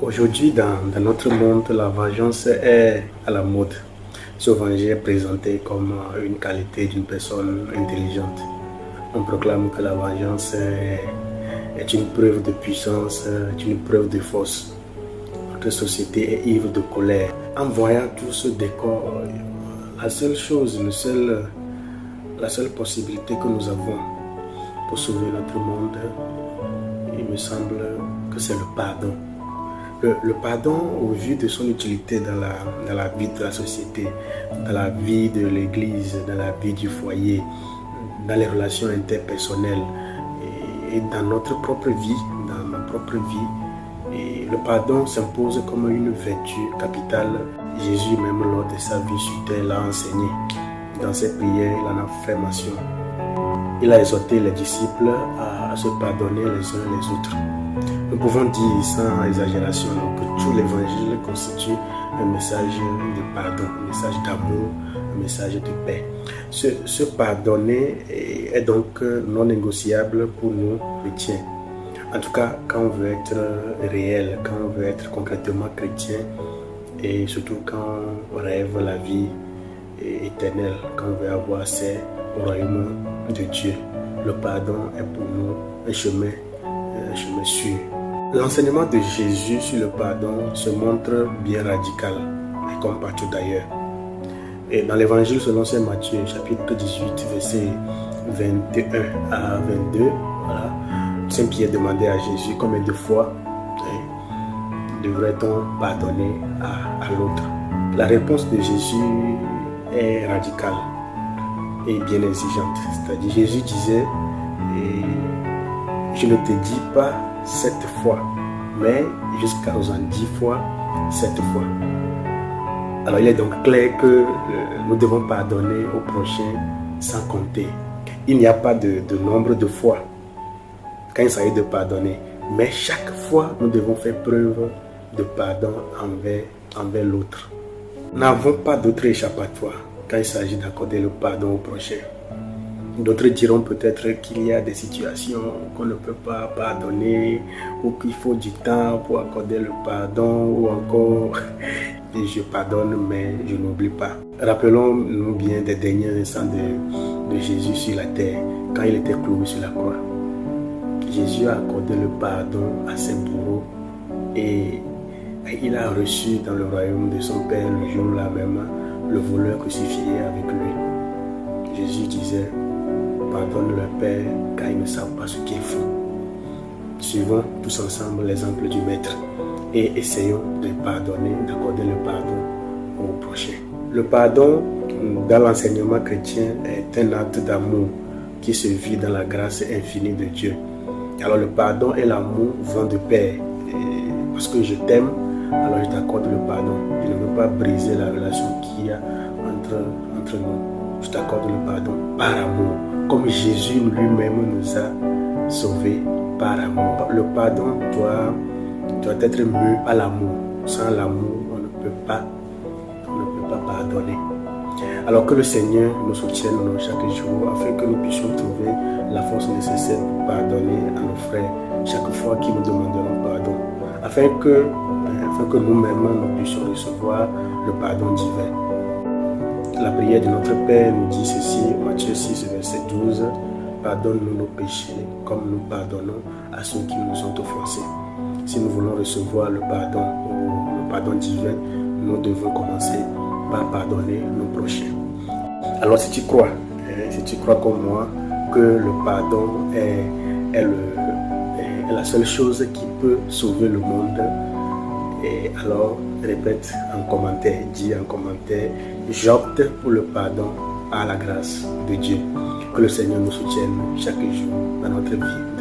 Aujourd'hui, dans notre monde, la vengeance est à la mode. Se venger est présenté comme une qualité d'une personne intelligente. On proclame que la vengeance est une preuve de puissance, est une preuve de force. Notre société est ivre de colère. En voyant tout ce décor, la seule chose, la seule possibilité que nous avons pour sauver notre monde, il me semble que c'est le pardon. Le pardon, au vu de son utilité dans la vie de la société, dans la vie de l'Église, dans la vie du foyer, dans les relations interpersonnelles et dans notre propre vie, dans ma propre vie, et le pardon s'impose comme une vertu capitale. Jésus, même lors de sa vie sur terre, l'a enseigné. Dans ses prières, il en a fait mention. Il a exhorté les disciples à se pardonner les uns les autres. Nous pouvons dire sans exagération que tout l'évangile constitue un message de pardon, un message d'amour, un message de paix. Se pardonner est donc non négociable pour nous chrétiens. En tout cas, quand on veut être réel, quand on veut être concrètement chrétien et surtout quand on rêve la vie éternelle, quand on veut avoir accès au royaume de Dieu. Le pardon est pour nous un chemin sûr. L'enseignement de Jésus sur le pardon se montre bien radical, et comme partout d'ailleurs. Et dans l'évangile selon saint Matthieu, chapitre 18, versets 21 à 22, voilà, saint Pierre demandait à Jésus combien de fois devrait-on pardonner à l'autre. La réponse de Jésus est radicale et bien exigeante. C'est-à-dire Jésus disait, je ne te dis pas 7 fois, mais jusqu'à 70 fois, 7 fois. Alors il est donc clair que nous devons pardonner au prochain sans compter. Il n'y a pas de nombre de fois quand il s'agit de pardonner, mais chaque fois nous devons faire preuve de pardon envers l'autre. Nous n'avons pas d'autre échappatoire quand il s'agit d'accorder le pardon au prochain. D'autres diront peut-être qu'il y a des situations qu'on ne peut pas pardonner ou qu'il faut du temps pour accorder le pardon ou encore je pardonne mais je n'oublie pas. Rappelons-nous bien des derniers instants de Jésus sur la terre quand il était cloué sur la croix. Jésus a accordé le pardon à ses bourreaux et il a reçu dans le royaume de son Père le jour-là même le voleur crucifié avec lui. Jésus disait, pardonne leur Père car ils ne savent pas ce qu'ils font. Suivons tous ensemble l'exemple du Maître et essayons de pardonner, d'accorder le pardon au prochain. Le pardon, dans l'enseignement chrétien, est un acte d'amour qui se vit dans la grâce infinie de Dieu. Alors le pardon et l'amour vont de pair. Parce que je t'aime, alors je t'accorde le pardon. Je ne veux pas briser la relation qu'il y a entre nous. Je t'accorde le pardon par amour. Comme Jésus lui-même nous a sauvés par amour. Le pardon doit être mu à l'amour. Sans l'amour, on ne peut pas pardonner. Alors que le Seigneur nous soutienne chaque jour afin que nous puissions trouver la force nécessaire pour pardonner à nos frères chaque fois qu'ils nous demanderont pardon. Afin que nous-mêmes nous puissions recevoir le pardon divin. La prière de notre Père nous dit ceci, Matthieu 6, verset 12, pardonne-nous nos péchés comme nous pardonnons à ceux qui nous ont offensés. Si nous voulons recevoir le pardon divin, nous devons commencer par pardonner nos prochains. Alors si tu crois comme moi que le pardon est la seule chose qui peut sauver le monde, et alors répète en commentaire, dis en commentaire, j'opte pour le pardon par la grâce de Dieu. Que le Seigneur nous soutienne chaque jour dans notre vie.